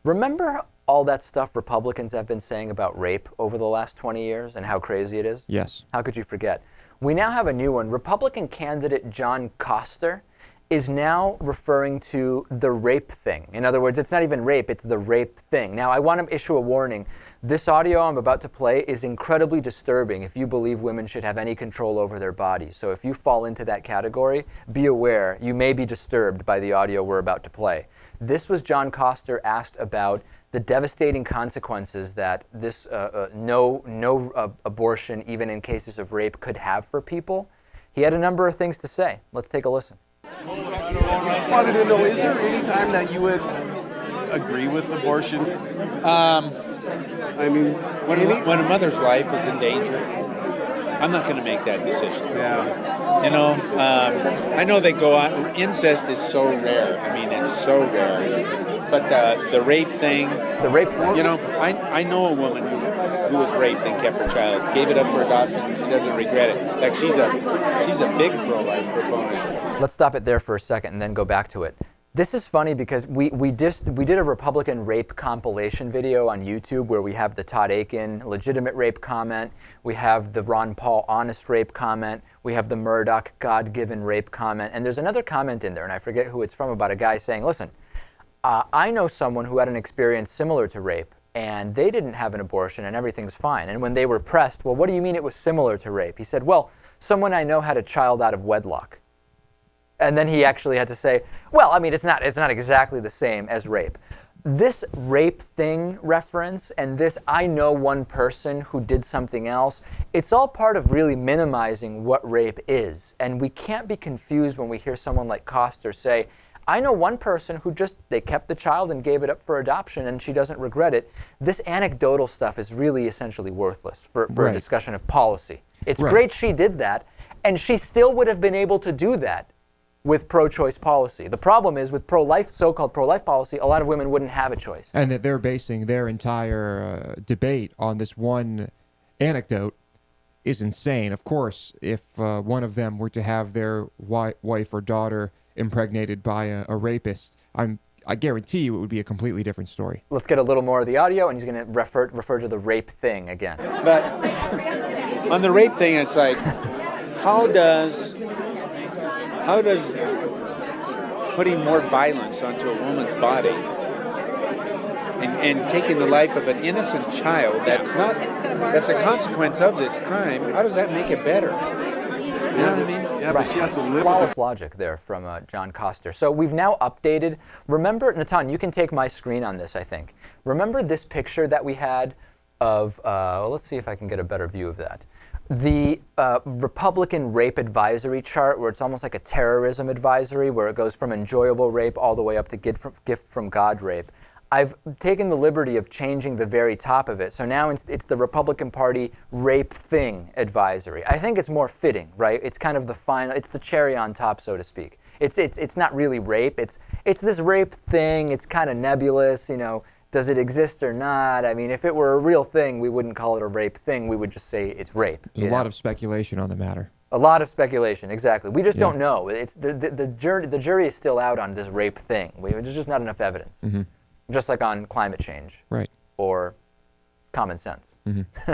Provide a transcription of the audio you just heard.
Remember all that stuff Republicans have been saying about rape over the last 20 years and how crazy it is? Yes. How could you forget? We now have a new one. Republican candidate John Koster is now referring to the rape thing. In other words, it's not even rape, it's the rape thing. Now, I want to issue a warning. This audio I'm about to play is incredibly disturbing if you believe women should have any control over their bodies. So if you fall into that category, be aware you may be disturbed by the audio we're about to play. This was John Koster asked about the devastating consequences that this no abortion, even in cases of rape, could have for people. He had a number of things to say. Let's take a listen. I wanted to know, is there any time that you would agree with abortion? I mean, when a mother's life is in danger, I'm not going to make that decision. Yeah. You know, I know they go on. Incest is so rare. I mean, it's so rare. But the rape thing. The rape. You know, I know a woman who was raped and kept her child, gave it up for adoption, and she doesn't regret it. In fact, she's a big pro-life proponent. Let's stop it there for a second and then go back to it. This is funny because we did a Republican rape compilation video on YouTube where we have the Todd Akin legitimate rape comment, we have the Ron Paul honest rape comment, we have the Murdoch God-given rape comment, and there's another comment in there, and I forget who it's from, about a guy saying, listen, I know someone who had an experience similar to rape, and they didn't have an abortion and everything's fine. And when they were pressed, well, what do you mean it was similar to rape? He said, well, someone I know had a child out of wedlock. And then he actually had to say, well, I mean, it's not exactly the same as rape. This rape thing reference and this I know one person who did something else, it's all part of really minimizing what rape is. And we can't be confused when we hear someone like Koster say, I know one person who they kept the child and gave it up for adoption and she doesn't regret it. This anecdotal stuff is really essentially worthless for a discussion of policy. It's great she did that, and she still would have been able to do that with pro-choice policy. The problem is with pro-life, so-called pro-life policy, a lot of women wouldn't have a choice. And that they're basing their entire debate on this one anecdote is insane. Of course, if one of them were to have their wife or daughter impregnated by a rapist, I guarantee you it would be a completely different story. Let's get a little more of the audio, and he's going to refer to the rape thing again. But on the rape thing, it's like, how does putting more violence onto a woman's body and taking the life of an innocent child that's a consequence of this crime, how does that make it better? You know what I mean? Yeah, but she has to live Flawless with logic there from John Koster. So we've now updated. Remember, Natan, you can take my screen on this, I think. Remember this picture that we had of, let's see if I can get a better view of that. The Republican rape advisory chart, where it's almost like a terrorism advisory, where it goes from enjoyable rape all the way up to gift from God rape. I've taken the liberty of changing the very top of it. So now it's the Republican Party rape thing advisory. I think it's more fitting, right? It's kind of the final, it's the cherry on top, so to speak. It's not really rape. It's this rape thing. It's kind of nebulous, you know. Does it exist or not? I mean, if it were a real thing, we wouldn't call it a rape thing. We would just say it's rape. There's a lot of speculation on the matter. A lot of speculation, exactly. We just don't know. It's the jury is still out on this rape thing. There's just not enough evidence. Mm-hmm. Just like on climate change. Right. Or common sense. Mm-hmm.